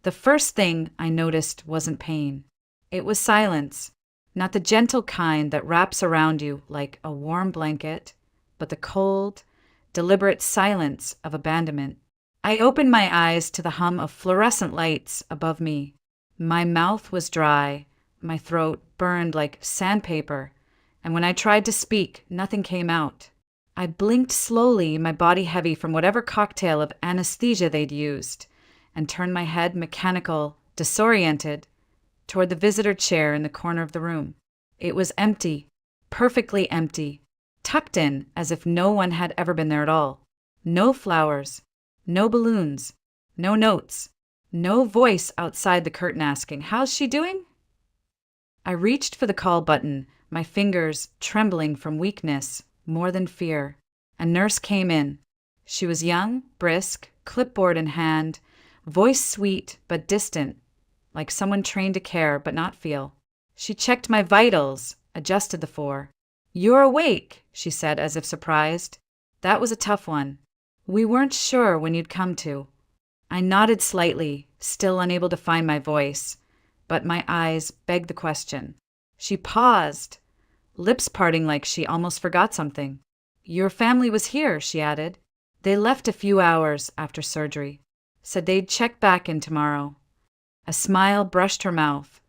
The first thing I noticed wasn't pain. It was silence, not the gentle kind that wraps around you like a warm blanket, but the cold, deliberate silence of abandonment. I opened my eyes to the hum of fluorescent lights above me. My mouth was dry, my throat burned like sandpaper, and when I tried to speak, nothing came out. I blinked slowly, my body heavy from whatever cocktail of anesthesia they'd used, and turned my head mechanical, disoriented, toward the visitor chair in the corner of the room. It was empty, perfectly empty, tucked in as if no one had ever been there at all. No flowers, no balloons, no notes, no voice outside the curtain asking, "How's she doing?" I reached for the call button, my fingers trembling from weakness more than fear. A nurse came in. She was young, brisk, clipboard in hand, voice sweet but distant, like someone trained to care but not feel. She checked my vitals, adjusted the 4. "You're awake," she said as if surprised. "That was a tough one. We weren't sure when you'd come to." I nodded slightly, still unable to find my voice, but my eyes begged the question. She paused, lips parting like she almost forgot something. "Your family was here," she added. "They left a few hours after surgery. Said they'd check back in tomorrow." A smile brushed her mouth,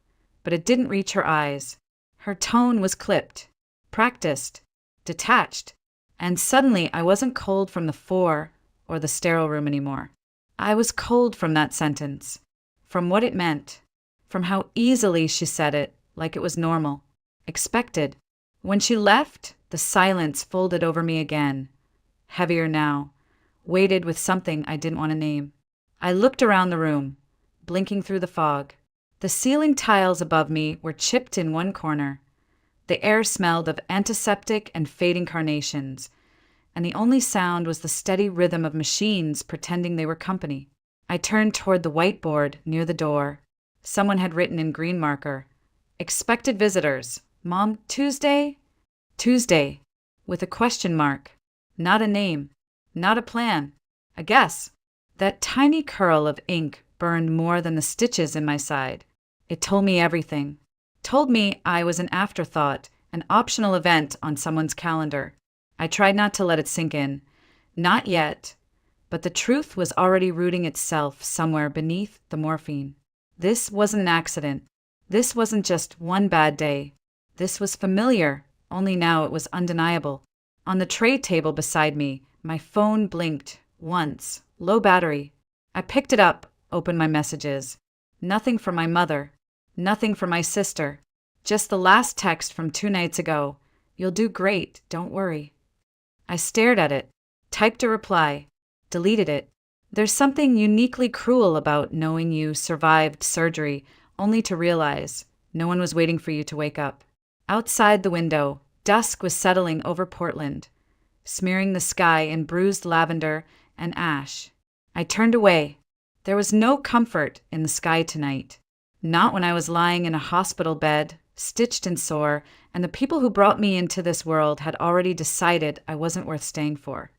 but it didn't reach her eyes. Her tone was clipped, practiced, detached, and suddenly I wasn't cold from the 4 or the sterile room anymore. I was cold from that sentence, from what it meant, from how easily she said it, like it was normal, expected. When she left, the silence folded over me again, heavier now, weighted with something I didn't want to name. I looked around the room, blinking through the fog. The ceiling tiles above me were chipped in one corner. The air smelled of antiseptic and fading carnations, and the only sound was the steady rhythm of machines pretending they were company. I turned toward the whiteboard near the door. Someone had written in green marker, "Expected visitors. Mom, Tuesday?" Tuesday, with a question mark. Not a name, not a plan, a guess. That tiny curl of ink burned more than the stitches in my side. It told me everything. Told me I was an afterthought, an optional event on someone's calendar. I tried not to let it sink in. Not yet. But the truth was already rooting itself somewhere beneath the morphine. This wasn't an accident. This wasn't just one bad day. This was familiar, only now it was undeniable. On the tray table beside me, my phone blinked once, low battery. I picked it up, opened my messages. Nothing from my mother. Nothing from my sister. Just the last text from 2 nights ago. "You'll do great, don't worry." I stared at it, typed a reply, deleted it. There's something uniquely cruel about knowing you survived surgery only to realize no one was waiting for you to wake up. Outside the window, dusk was settling over Portland, smearing the sky in bruised lavender and ash. I turned away. There was no comfort in the sky tonight. Not when I was lying in a hospital bed, stitched and sore, and the people who brought me into this world had already decided I wasn't worth staying for.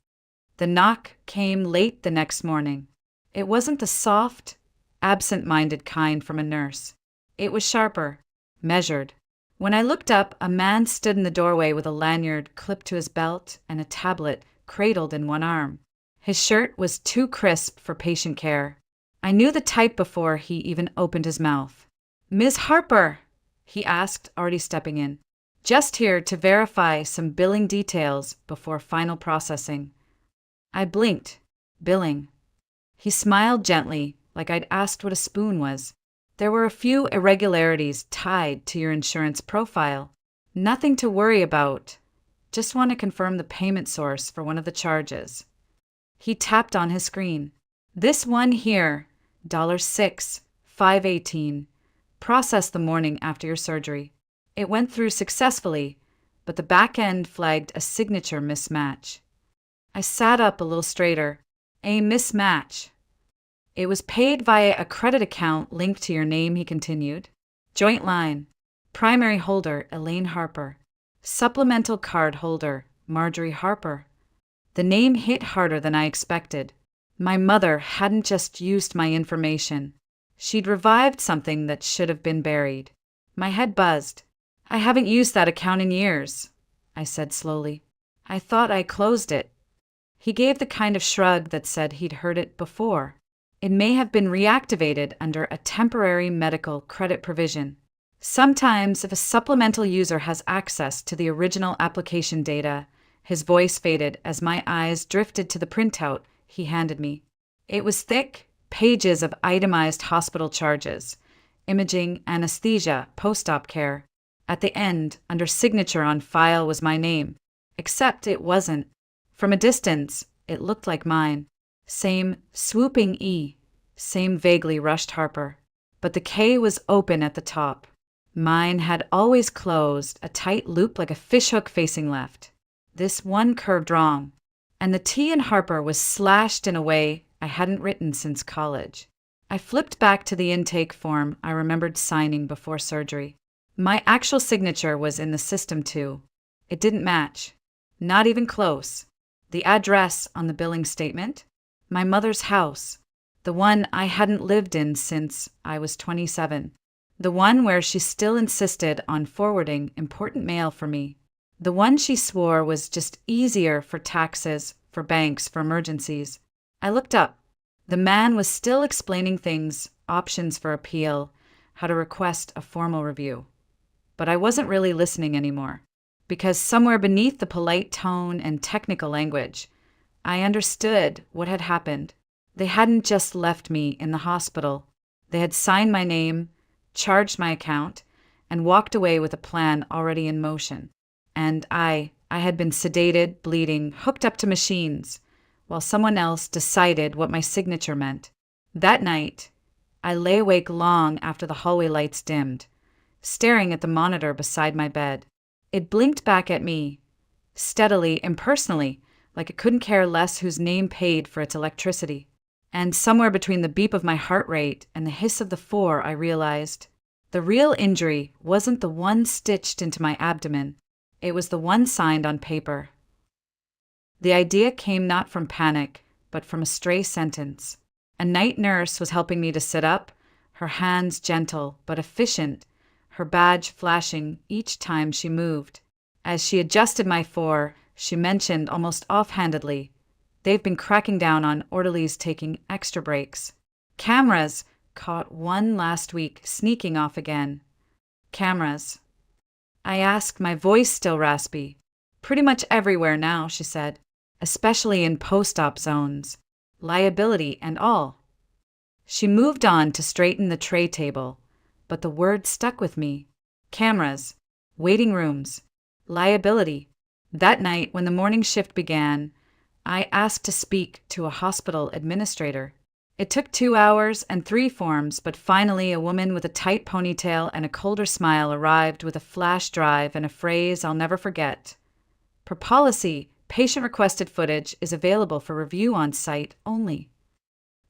The knock came late the next morning. It wasn't the soft, absent-minded kind from a nurse. It was sharper, measured. When I looked up, a man stood in the doorway with a lanyard clipped to his belt and a tablet cradled in one arm. His shirt was too crisp for patient care. I knew the type before he even opened his mouth. "Ms. Harper," he asked, already stepping in. "Just here to verify some billing details before final processing." I blinked. Billing. He smiled gently, like I'd asked what a spoon was. "There were a few irregularities tied to your insurance profile. Nothing to worry about. Just want to confirm the payment source for one of the charges." He tapped on his screen. "This one here, $6,518. Processed the morning after your surgery. It went through successfully, but the back end flagged a signature mismatch." I sat up a little straighter. "A mismatch." "It was paid via a credit account linked to your name," he continued. "Joint line. Primary holder, Elaine Harper. Supplemental card holder, Marjorie Harper." The name hit harder than I expected. My mother hadn't just used my information. She'd revived something that should have been buried. My head buzzed. "I haven't used that account in years," I said slowly. "I thought I closed it." He gave the kind of shrug that said he'd heard it before. It may have been reactivated under a temporary medical credit provision. Sometimes, if a supplemental user has access to the original application data, his voice faded as my eyes drifted to the printout he handed me. It was thick, pages of itemized hospital charges, imaging, anesthesia, post-op care. At the end, under signature on file, was my name. Except it wasn't. From a distance, it looked like mine. Same swooping E, same vaguely rushed Harper. But the K was open at the top. Mine had always closed, a tight loop like a fishhook facing left. This one curved wrong. And the T in Harper was slashed in a way I hadn't written since college. I flipped back to the intake form I remembered signing before surgery. My actual signature was in the system too. It didn't match. Not even close. The address on the billing statement? My mother's house. The one I hadn't lived in since I was 27. The one where she still insisted on forwarding important mail for me. The one she swore was just easier for taxes, for banks, for emergencies. I looked up. The man was still explaining things, options for appeal, how to request a formal review. But I wasn't really listening anymore, because somewhere beneath the polite tone and technical language, I understood what had happened. They hadn't just left me in the hospital. They had signed my name, charged my account, and walked away with a plan already in motion. And I had been sedated, bleeding, hooked up to machines, while someone else decided what my signature meant. That night, I lay awake long after the hallway lights dimmed, staring at the monitor beside my bed. It blinked back at me, steadily, impersonally, like it couldn't care less whose name paid for its electricity. And somewhere between the beep of my heart rate and the hiss of the 4, I realized the real injury wasn't the one stitched into my abdomen. It was the one signed on paper. The idea came not from panic, but from a stray sentence. A night nurse was helping me to sit up, her hands gentle but efficient, her badge flashing each time she moved. As she adjusted my 4, she mentioned almost offhandedly, "They've been cracking down on orderlies taking extra breaks. Cameras caught one last week sneaking off again. Cameras." I asked, my voice still raspy. "Pretty much everywhere now," she said, "especially in post-op zones. Liability and all." She moved on to straighten the tray table, but the word stuck with me. Cameras, waiting rooms, liability. That night, when the morning shift began, I asked to speak to a hospital administrator. It took 2 hours and 3 forms, but finally a woman with a tight ponytail and a colder smile arrived with a flash drive and a phrase I'll never forget. "Per policy, patient-requested footage is available for review on site only."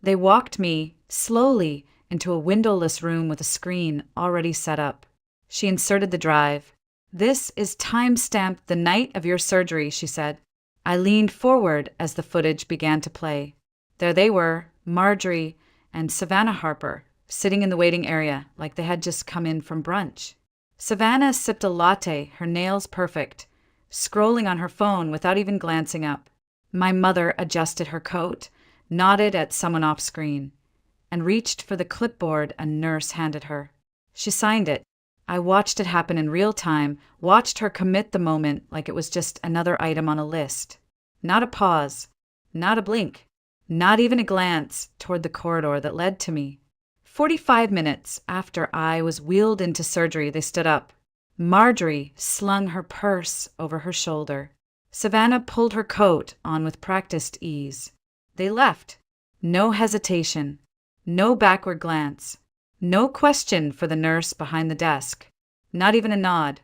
They walked me, slowly, into a windowless room with a screen already set up. She inserted the drive. "This is time-stamped the night of your surgery," she said. I leaned forward as the footage began to play. There they were, Marjorie and Savannah Harper, sitting in the waiting area like they had just come in from brunch. Savannah sipped a latte, her nails perfect, scrolling on her phone without even glancing up. My mother adjusted her coat, nodded at someone off screen, and reached for the clipboard a nurse handed her. She signed it. I watched it happen in real time, watched her commit the moment like it was just another item on a list. Not a pause, not a blink, not even a glance toward the corridor that led to me. 45 minutes after I was wheeled into surgery, they stood up. Marjorie slung her purse over her shoulder. Savannah pulled her coat on with practiced ease. They left. No hesitation, no backward glance. No question for the nurse behind the desk. Not even a nod.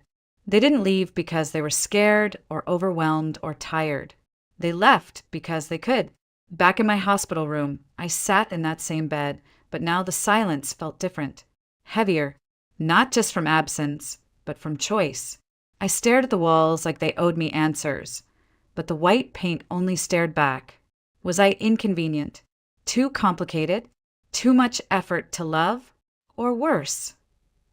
They didn't leave because they were scared or overwhelmed or tired. They left because they could. Back in my hospital room, I sat in that same bed, but now the silence felt different. Heavier. Not just from absence, but from choice. I stared at the walls like they owed me answers, but the white paint only stared back. Was I inconvenient? Too complicated? Too much effort to love? Or worse?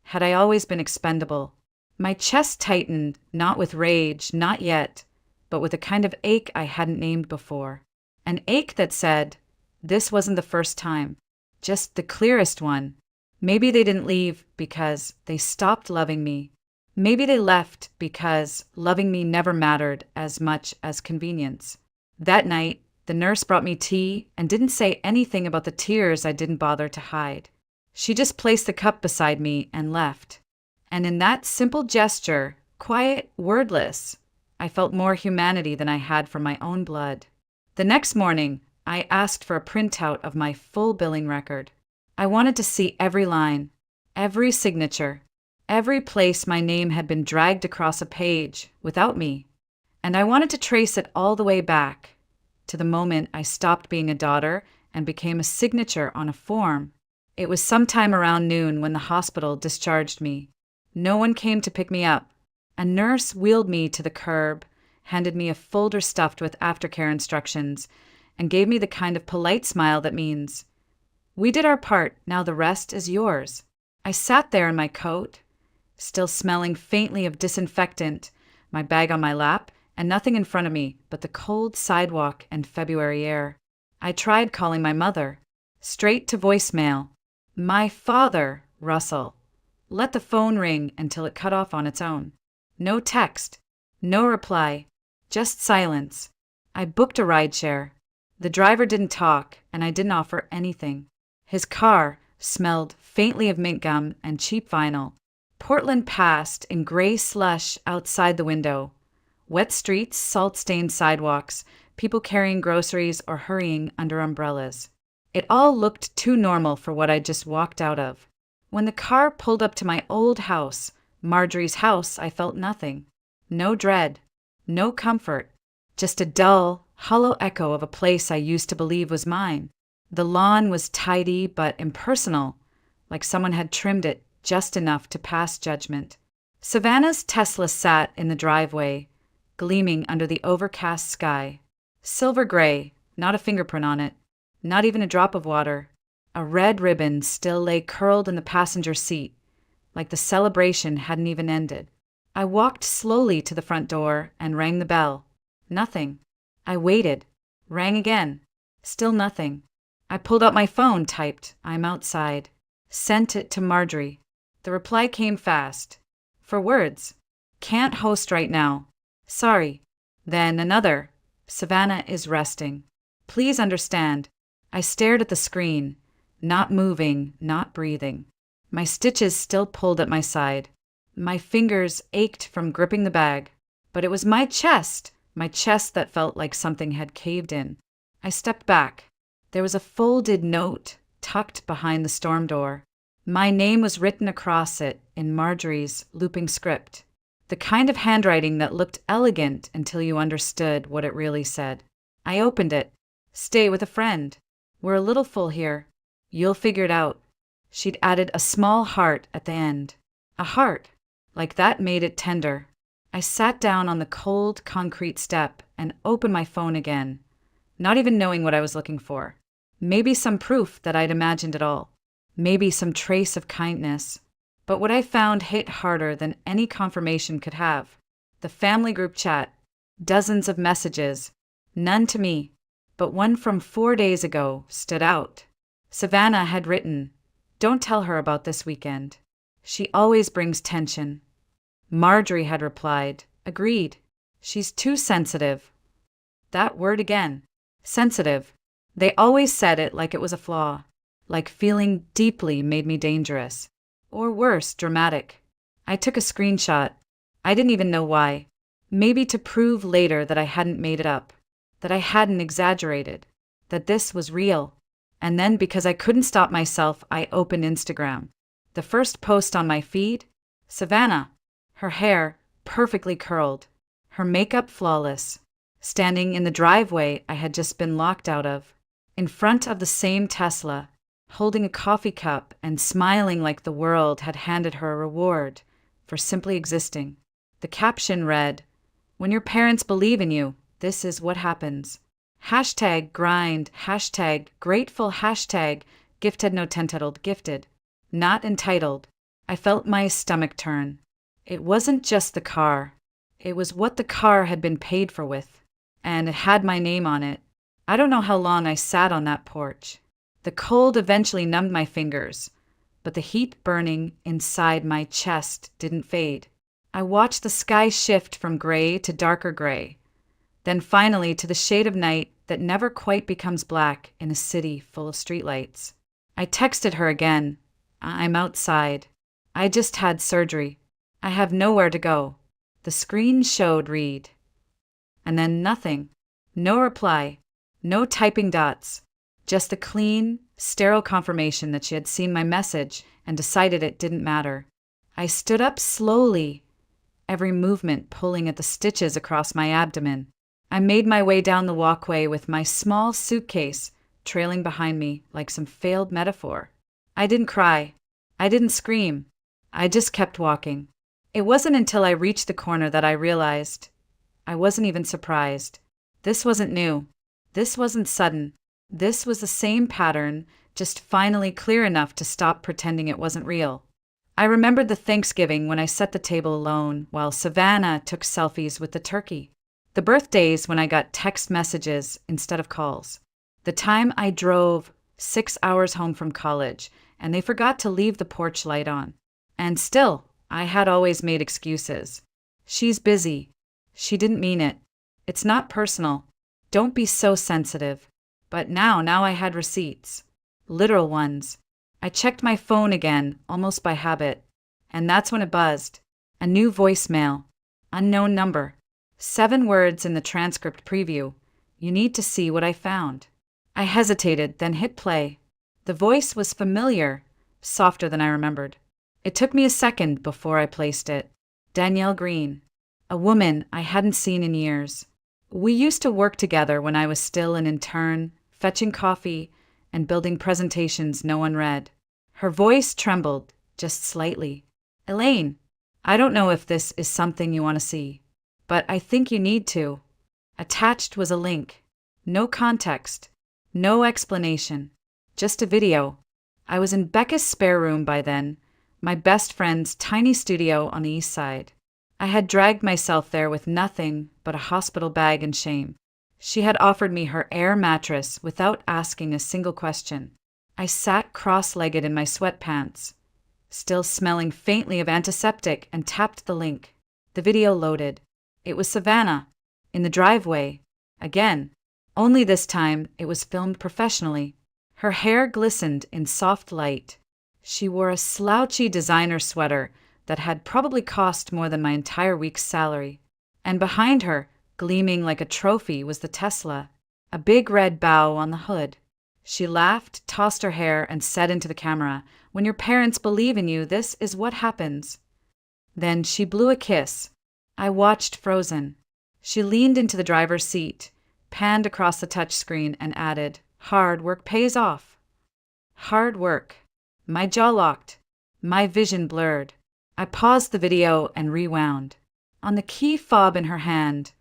Had I always been expendable? My chest tightened, not with rage, not yet, but with a kind of ache I hadn't named before. An ache that said, this wasn't the first time, just the clearest one. Maybe they didn't leave because they stopped loving me. Maybe they left because loving me never mattered as much as convenience. That night, the nurse brought me tea and didn't say anything about the tears I didn't bother to hide. She just placed the cup beside me and left. And in that simple gesture, quiet, wordless, I felt more humanity than I had from my own blood. The next morning, I asked for a printout of my full billing record. I wanted to see every line, every signature, every place my name had been dragged across a page without me. And I wanted to trace it all the way back to the moment I stopped being a daughter and became a signature on a form. It was sometime around noon when the hospital discharged me. No one came to pick me up. A nurse wheeled me to the curb, handed me a folder stuffed with aftercare instructions, and gave me the kind of polite smile that means, "We did our part, now the rest is yours." I sat there in my coat, still smelling faintly of disinfectant, my bag on my lap, and nothing in front of me but the cold sidewalk and February air. I tried calling my mother. Straight to voicemail. My father, Russell. Let the phone ring until it cut off on its own. No text. No reply. Just silence. I booked a rideshare. The driver didn't talk, and I didn't offer anything. His car smelled faintly of mint gum and cheap vinyl. Portland passed in gray slush outside the window. Wet streets, salt-stained sidewalks, people carrying groceries or hurrying under umbrellas. It all looked too normal for what I'd just walked out of. When the car pulled up to my old house, Marjorie's house, I felt nothing. No dread. No comfort. Just a dull, hollow echo of a place I used to believe was mine. The lawn was tidy but impersonal, like someone had trimmed it just enough to pass judgment. Savannah's Tesla sat in the driveway, gleaming under the overcast sky. Silver gray, not a fingerprint on it, not even a drop of water. A red ribbon still lay curled in the passenger seat, like the celebration hadn't even ended. I walked slowly to the front door and rang the bell. Nothing. I waited. Rang again. Still nothing. I pulled out my phone, typed, "I'm outside." Sent it to Marjorie. The reply came fast. 4 words. "Can't host right now. Sorry." Then another. "Savannah is resting. Please understand." I stared at the screen, not moving, not breathing. My stitches still pulled at my side. My fingers ached from gripping the bag. But it was my chest that felt like something had caved in. I stepped back. There was a folded note tucked behind the storm door. My name was written across it in Marjorie's looping script. The kind of handwriting that looked elegant until you understood what it really said. I opened it. "Stay with a friend. We're a little full here. You'll figure it out." She'd added a small heart at the end. A heart. Like that made it tender. I sat down on the cold concrete step and opened my phone again, not even knowing what I was looking for. Maybe some proof that I'd imagined it all. Maybe some trace of kindness. But what I found hit harder than any confirmation could have. The family group chat. Dozens of messages. None to me, but one from 4 days ago stood out. Savannah had written, "Don't tell her about this weekend. She always brings tension." Marjorie had replied, "Agreed. She's too sensitive." That word again. Sensitive. They always said it like it was a flaw. Like feeling deeply made me dangerous. Or worse, dramatic. I took a screenshot. I didn't even know why. Maybe to prove later that I hadn't made it up. That I hadn't exaggerated. That this was real. And then because I couldn't stop myself, I opened Instagram. The first post on my feed? Savannah. Her hair perfectly curled. Her makeup flawless. Standing in the driveway I had just been locked out of. In front of the same Tesla. Holding a coffee cup and smiling like the world had handed her a reward for simply existing. The caption read, "When your parents believe in you, this is what happens. Hashtag grind, hashtag grateful, hashtag Gifted, no entitled, gifted. Not entitled. I felt my stomach turn. It wasn't just the car. It was what the car had been paid for with. And it had my name on it. I don't know how long I sat on that porch. The cold eventually numbed my fingers, but the heat burning inside my chest didn't fade. I watched the sky shift from gray to darker gray, then finally to the shade of night that never quite becomes black in a city full of streetlights. I texted her again. I'm outside. I just had surgery. I have nowhere to go. The screen showed read. And then nothing. No reply. No typing dots. Just the clean, sterile confirmation that she had seen my message and decided it didn't matter. I stood up slowly, every movement pulling at the stitches across my abdomen. I made my way down the walkway with my small suitcase trailing behind me like some failed metaphor. I didn't cry. I didn't scream. I just kept walking. It wasn't until I reached the corner that I realized. I wasn't even surprised. This wasn't new. This wasn't sudden. This was the same pattern, just finally clear enough to stop pretending it wasn't real. I remembered the Thanksgiving when I set the table alone while Savannah took selfies with the turkey. The birthdays when I got text messages instead of calls. The time I drove 6 hours home from college and they forgot to leave the porch light on. And still, I had always made excuses. She's busy. She didn't mean it. It's not personal. Don't be so sensitive. But now I had receipts. Literal ones. I checked my phone again, almost by habit. And that's when it buzzed. A new voicemail. Unknown number. 7 words in the transcript preview. You need to see what I found. I hesitated, then hit play. The voice was familiar, softer than I remembered. It took me a second before I placed it. Danielle Green. A woman I hadn't seen in years. We used to work together when I was still an intern, fetching coffee and building presentations no one read. Her voice trembled, just slightly. Elaine, I don't know if this is something you want to see, but I think you need to. Attached was a link. No context. No explanation. Just a video. I was in Becca's spare room by then, my best friend's tiny studio on the east side. I had dragged myself there with nothing but a hospital bag and shame. She had offered me her air mattress without asking a single question. I sat cross-legged in my sweatpants, still smelling faintly of antiseptic, and tapped the link. The video loaded. It was Savannah, in the driveway. Again. Only this time it was filmed professionally. Her hair glistened in soft light. She wore a slouchy designer sweater that had probably cost more than my entire week's salary. And behind her, gleaming like a trophy, was the Tesla, a big red bow on the hood. She laughed, tossed her hair, and said into the camera, "When your parents believe in you, this is what happens." Then she blew a kiss. I watched frozen. She leaned into the driver's seat, panned across the touchscreen, and added, "Hard work pays off." Hard work. My jaw locked. My vision blurred. I paused the video and rewound. On the key fob in her hand,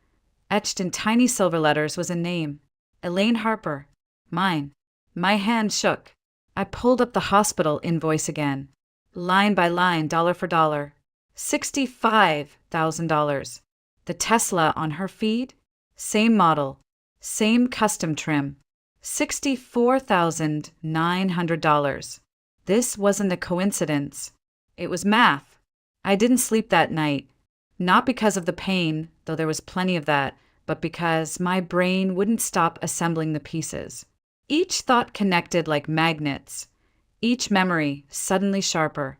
etched in tiny silver letters, was a name. Elaine Harper. Mine. My hand shook. I pulled up the hospital invoice again. Line by line, dollar for dollar. $65,000. The Tesla on her feed? Same model. Same custom trim. $64,900. This wasn't a coincidence. It was math. I didn't sleep that night. Not because of the pain, though there was plenty of that, but because my brain wouldn't stop assembling the pieces. Each thought connected like magnets. Each memory suddenly sharper,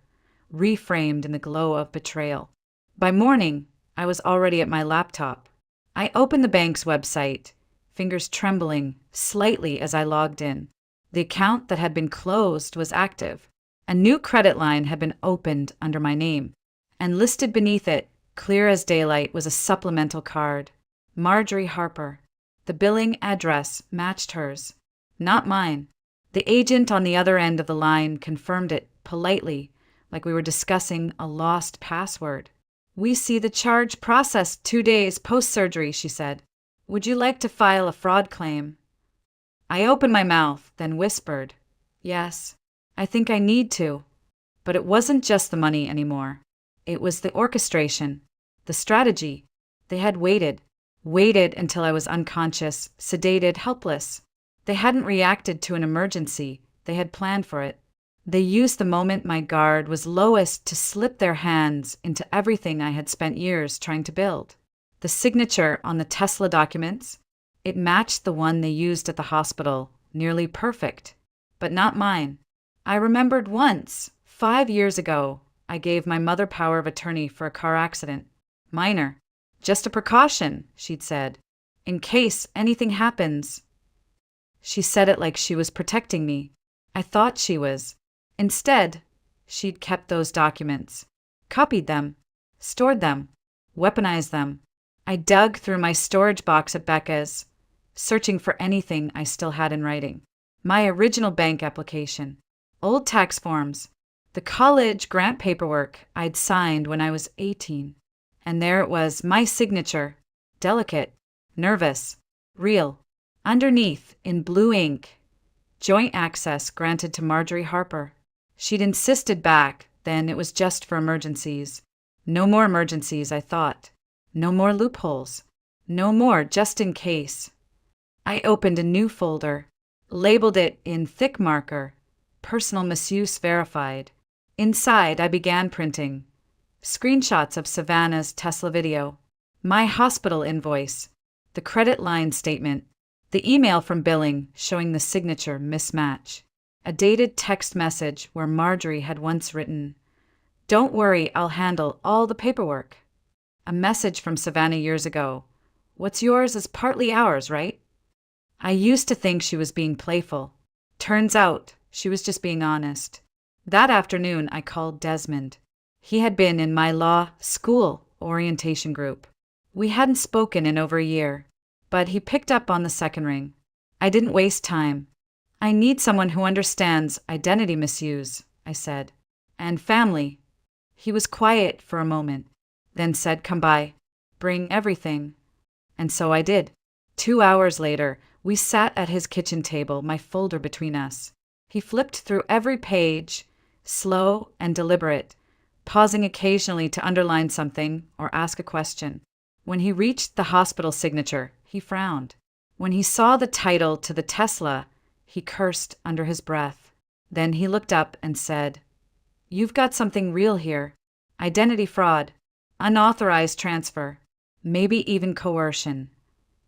reframed in the glow of betrayal. By morning, I was already at my laptop. I opened the bank's website, fingers trembling slightly as I logged in. The account that had been closed was active. A new credit line had been opened under my name, and listed beneath it, clear as daylight, was a supplemental card. Marjorie Harper. The billing address matched hers, not mine. The agent on the other end of the line confirmed it politely, like we were discussing a lost password. "We see the charge processed 2 days post-surgery," she said. "Would you like to file a fraud claim?" I opened my mouth, then whispered, "Yes." I think I need to. But it wasn't just the money anymore. It was the orchestration, the strategy. They had waited until I was unconscious, sedated, helpless. They hadn't reacted to an emergency, they had planned for it. They used the moment my guard was lowest to slip their hands into everything I had spent years trying to build. The signature on the Tesla documents, it matched the one they used at the hospital, nearly perfect. But not mine. I remembered once, 5 years ago, I gave my mother power of attorney for a car accident. Minor. Just a precaution, she'd said. In case anything happens. She said it like she was protecting me. I thought she was. Instead, she'd kept those documents, copied them, stored them, weaponized them. I dug through my storage box at Becca's, searching for anything I still had in writing. My original bank application, old tax forms, the college grant paperwork I'd signed when I was 18. And there it was, my signature, delicate, nervous, real. Underneath, in blue ink, joint access granted to Marjorie Harper. She'd insisted back then it was just for emergencies. No more emergencies, I thought. No more loopholes. No more just in case. I opened a new folder, labeled it in thick marker, personal misuse verified. Inside, I began printing screenshots of Savannah's Tesla video, my hospital invoice, the credit line statement, the email from billing showing the signature mismatch, a dated text message where Marjorie had once written, "Don't worry, I'll handle all the paperwork." A message from Savannah years ago, "What's yours is partly ours, right?" I used to think she was being playful. Turns out, she was just being honest. That afternoon, I called Desmond. He had been in my law school orientation group. We hadn't spoken in over a year, but he picked up on the second ring. I didn't waste time. "I need someone who understands identity misuse," I said, "and family." He was quiet for a moment, then said, "Come by. Bring everything." And so I did. 2 hours later, we sat at his kitchen table, my folder between us. He flipped through every page, slow and deliberate, pausing occasionally to underline something or ask a question. When he reached the hospital signature, he frowned. When he saw the title to the Tesla, he cursed under his breath. Then he looked up and said, "You've got something real here. Identity fraud, unauthorized transfer, maybe even coercion,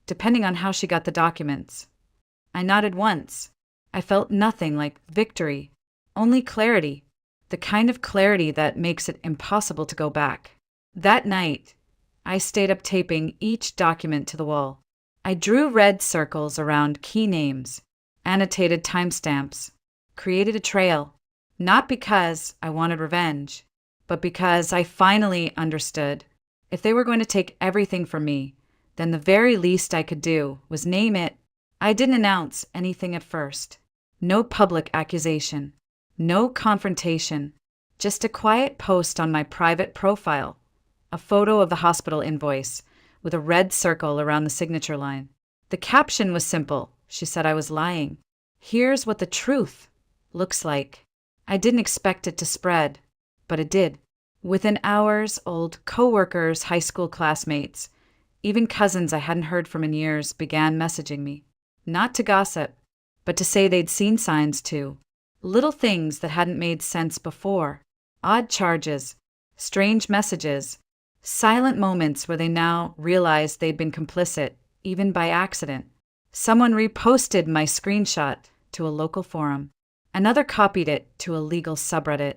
depending on how she got the documents." I nodded once. I felt nothing like victory, only clarity, the kind of clarity that makes it impossible to go back. That night, I stayed up taping each document to the wall. I drew red circles around key names, annotated timestamps, created a trail, not because I wanted revenge, but because I finally understood. If they were going to take everything from me, then the very least I could do was name it. I didn't announce anything at first. No public accusation. No confrontation. Just a quiet post on my private profile. A photo of the hospital invoice, with a red circle around the signature line. The caption was simple. She said I was lying. "Here's what the truth looks like." I didn't expect it to spread, but it did. Within hours, old coworkers, high school classmates, even cousins I hadn't heard from in years began messaging me. Not to gossip, but to say they'd seen signs too. Little things that hadn't made sense before. Odd charges, strange messages, silent moments where they now realized they'd been complicit, even by accident. Someone reposted my screenshot to a local forum. Another copied it to a legal subreddit.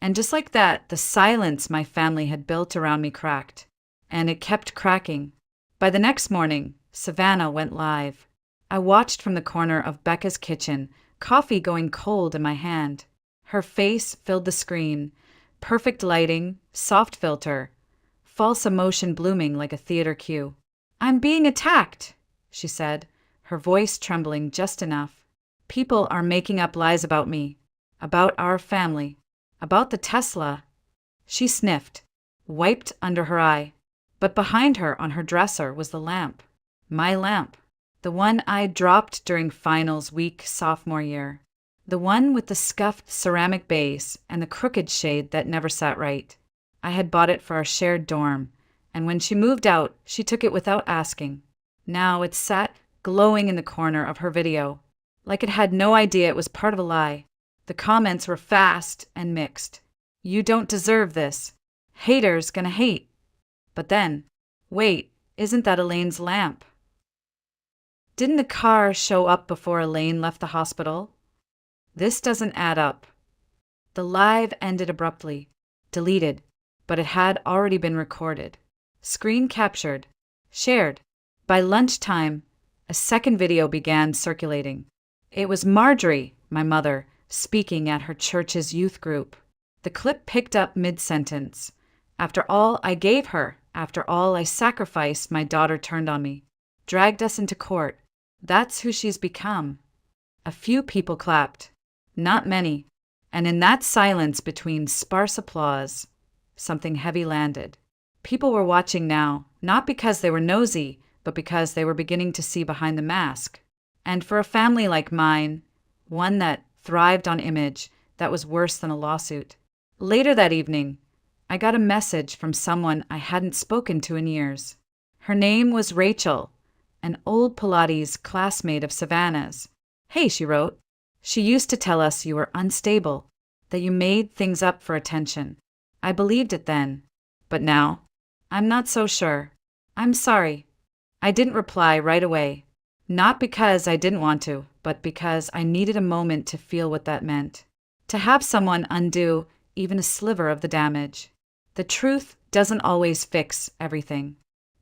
And just like that, the silence my family had built around me cracked. And it kept cracking. By the next morning, Savannah went live. I watched from the corner of Becca's kitchen, coffee going cold in my hand. Her face filled the screen. Perfect lighting, soft filter, false emotion blooming like a theater cue. "I'm being attacked," she said, her voice trembling just enough. "People are making up lies about me, about our family, about the Tesla." She sniffed, wiped under her eye. But behind her on her dresser was the lamp. My lamp. The one I dropped during finals week sophomore year. The one with the scuffed ceramic base and the crooked shade that never sat right. I had bought it for our shared dorm, and when she moved out, she took it without asking. Now it sat glowing in the corner of her video, like it had no idea it was part of a lie. The comments were fast and mixed. "You don't deserve this. Haters gonna hate." But then, wait, isn't that Elaine's lamp? Didn't the car show up before Elaine left the hospital? This doesn't add up. The live ended abruptly, deleted, but it had already been recorded. Screen captured, shared. By lunchtime, a second video began circulating. It was Marjorie, my mother, speaking at her church's youth group. The clip picked up mid-sentence. "After all I gave her, after all I sacrificed, my daughter turned on me. Dragged us into court. That's who she's become." A few people clapped. Not many. And in that silence between sparse applause, something heavy landed. People were watching now, not because they were nosy, but because they were beginning to see behind the mask. And for a family like mine, one that thrived on image, that was worse than a lawsuit. Later that evening, I got a message from someone I hadn't spoken to in years. Her name was Rachel, an old Pilates classmate of Savannah's. "Hey," she wrote, "she used to tell us you were unstable, that you made things up for attention. I believed it then, but now, I'm not so sure. I'm sorry." I didn't reply right away, not because I didn't want to, but because I needed a moment to feel what that meant. To have someone undo even a sliver of the damage. The truth doesn't always fix everything,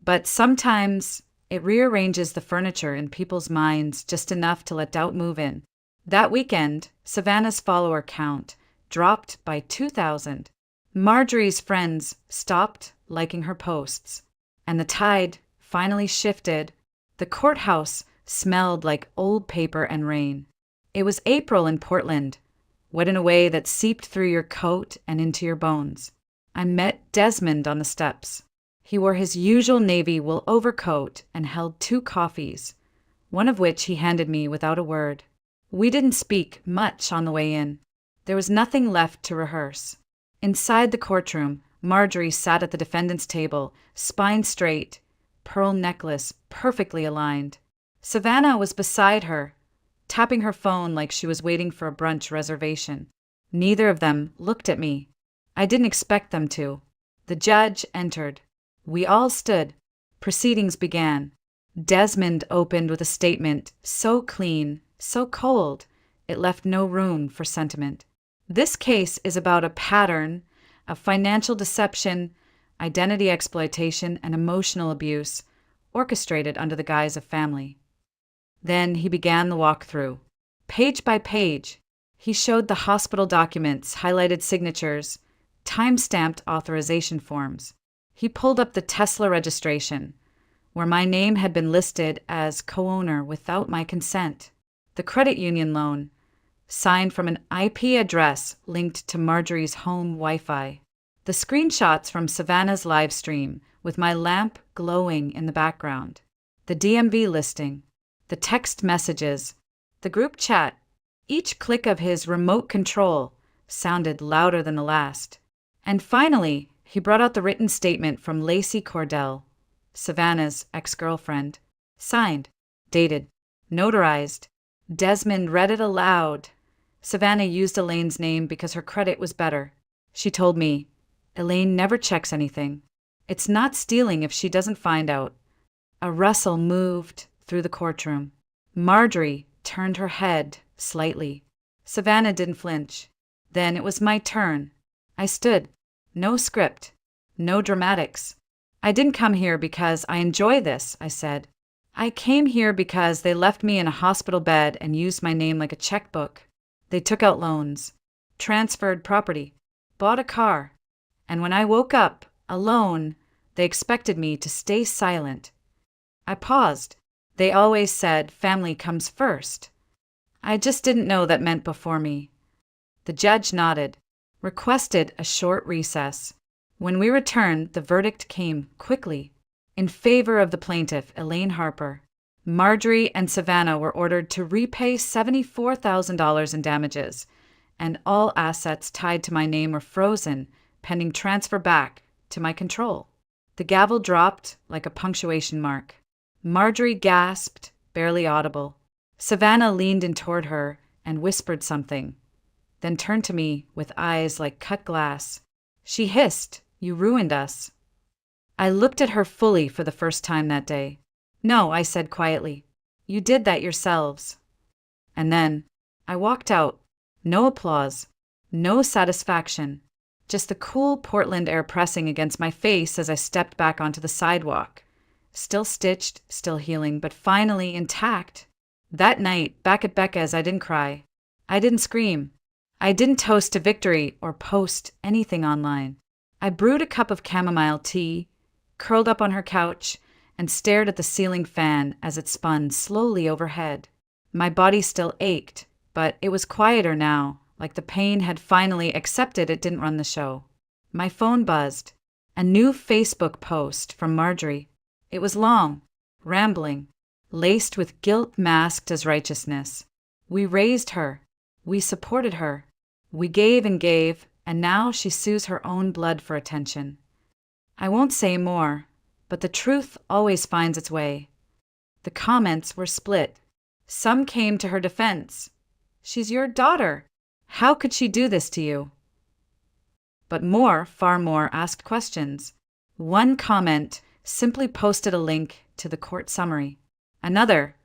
but sometimes it rearranges the furniture in people's minds just enough to let doubt move in. That weekend, Savannah's follower count dropped by 2,000. Marjorie's friends stopped liking her posts, and the tide finally shifted. The courthouse smelled like old paper and rain. It was April in Portland, wet in a way that seeped through your coat and into your bones. I met Desmond on the steps. He wore his usual navy wool overcoat and held 2 coffees, one of which he handed me without a word. We didn't speak much on the way in. There was nothing left to rehearse. Inside the courtroom, Marjorie sat at the defendant's table, spine straight, pearl necklace perfectly aligned. Savannah was beside her, tapping her phone like she was waiting for a brunch reservation. Neither of them looked at me. I didn't expect them to. The judge entered. We all stood. Proceedings began. Desmond opened with a statement so clean, so cold, it left no room for sentiment. This case is about a pattern of financial deception, identity exploitation, and emotional abuse, orchestrated under the guise of family. Then he began the walkthrough. Page by page, he showed the hospital documents, highlighted signatures, time-stamped authorization forms. He pulled up the Tesla registration, where my name had been listed as co-owner without my consent. The credit union loan, signed from an IP address linked to Marjorie's home Wi-Fi. The screenshots from Savannah's live stream, with my lamp glowing in the background. The DMV listing. The text messages. The group chat. Each click of his remote control sounded louder than the last. And finally, he brought out the written statement from Lacey Cordell, Savannah's ex-girlfriend. Signed, dated, notarized. Desmond read it aloud. Savannah used Elaine's name because her credit was better. She told me, "Elaine never checks anything. It's not stealing if she doesn't find out." A rustle moved through the courtroom. Marjorie turned her head slightly. Savannah didn't flinch. Then it was my turn. I stood. No script. No dramatics. "I didn't come here because I enjoy this," I said. "I came here because they left me in a hospital bed and used my name like a checkbook. They took out loans, transferred property, bought a car. And when I woke up, alone, they expected me to stay silent." I paused. They always said family comes first. I just didn't know that meant before me. The judge nodded, requested a short recess. When we returned, the verdict came quickly, in favor of the plaintiff, Elaine Harper. Marjorie and Savannah were ordered to repay $74,000 in damages, and all assets tied to my name were frozen, pending transfer back to my control. The gavel dropped like a punctuation mark. Marjorie gasped, barely audible. Savannah leaned in toward her and whispered something, then turned to me with eyes like cut glass. She hissed, "You ruined us." I looked at her fully for the first time that day. "No," I said quietly. "You did that yourselves." And then I walked out. No applause, no satisfaction, just the cool Portland air pressing against my face as I stepped back onto the sidewalk. Still stitched, still healing, but finally intact. That night, back at Becca's, I didn't cry. I didn't scream. I didn't toast to victory or post anything online. I brewed a cup of chamomile tea, curled up on her couch, and stared at the ceiling fan as it spun slowly overhead. My body still ached, but it was quieter now, like the pain had finally accepted it didn't run the show. My phone buzzed. A new Facebook post from Marjorie. It was long, rambling, laced with guilt masked as righteousness. We raised her. We supported her. We gave, and now she sues her own blood for attention. I won't say more, but the truth always finds its way. The comments were split. Some came to her defense. "She's your daughter. How could she do this to you?" But more, far more, asked questions. One comment simply posted a link to the court summary. Another,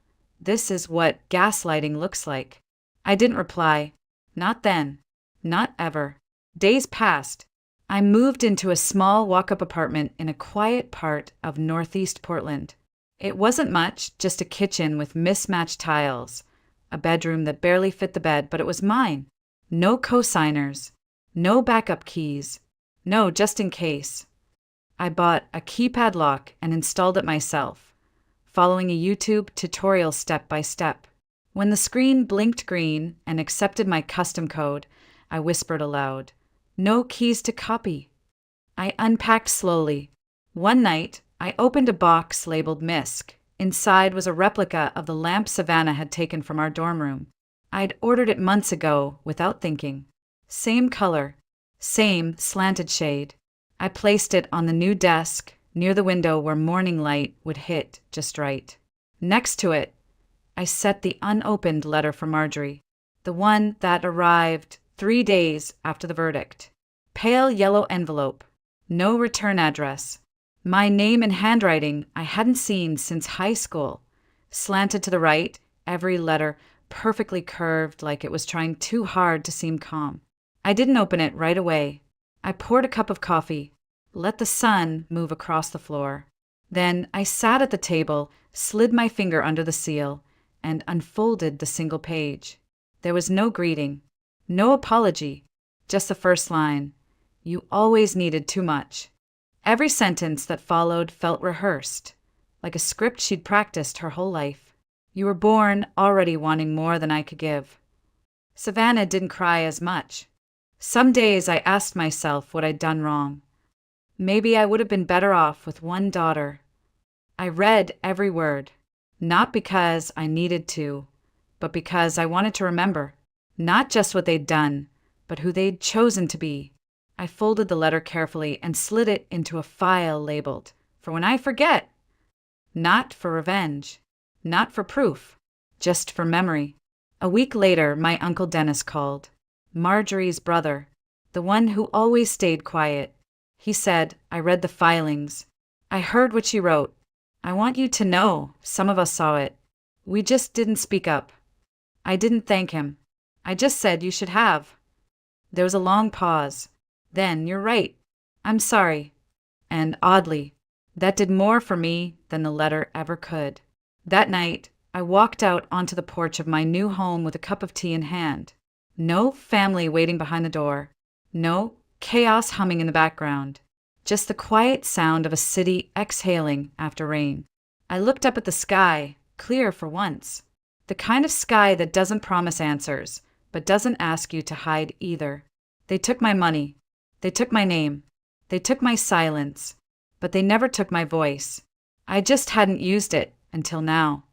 "This is what gaslighting looks like." I didn't reply. Not then. Not ever. Days passed. I moved into a small walk-up apartment in a quiet part of Northeast Portland. It wasn't much, just a kitchen with mismatched tiles, a bedroom that barely fit the bed, but it was mine. No co-signers, no backup keys, no just in case. I bought a keypad lock and installed it myself, following a YouTube tutorial step by step. When the screen blinked green and accepted my custom code, I whispered aloud, "No keys to copy." I unpacked slowly. One night, I opened a box labeled Misk. Inside was a replica of the lamp Savannah had taken from our dorm room. I'd ordered it months ago without thinking. Same color, same slanted shade. I placed it on the new desk near the window where morning light would hit just right. Next to it, I set the unopened letter from Marjorie, the one that arrived 3 days after the verdict. Pale yellow envelope, no return address. My name in handwriting I hadn't seen since high school. Slanted to the right, every letter perfectly curved like it was trying too hard to seem calm. I didn't open it right away. I poured a cup of coffee, let the sun move across the floor. Then I sat at the table, slid my finger under the seal, and unfolded the single page. There was no greeting, no apology, just the first line. "You always needed too much." Every sentence that followed felt rehearsed, like a script she'd practiced her whole life. "You were born already wanting more than I could give." Savannah didn't cry as much. Some days I asked myself what I'd done wrong. Maybe I would have been better off with one daughter. I read every word, not because I needed to, but because I wanted to remember, not just what they'd done, but who they'd chosen to be. I folded the letter carefully and slid it into a file labeled, "For when I forget." Not for revenge, not for proof, just for memory. A week later, my Uncle Dennis called. Marjorie's brother, the one who always stayed quiet. He said, "I read the filings. I heard what she wrote. I want you to know, some of us saw it. We just didn't speak up." I didn't thank him. I just said, "You should have." There was a long pause. Then, "You're right. I'm sorry." And oddly, that did more for me than the letter ever could. That night, I walked out onto the porch of my new home with a cup of tea in hand. No family waiting behind the door. No chaos humming in the background. Just the quiet sound of a city exhaling after rain. I looked up at the sky, clear for once. The kind of sky that doesn't promise answers, but doesn't ask you to hide either. They took my money. They took my name. They took my silence. But they never took my voice. I just hadn't used it until now.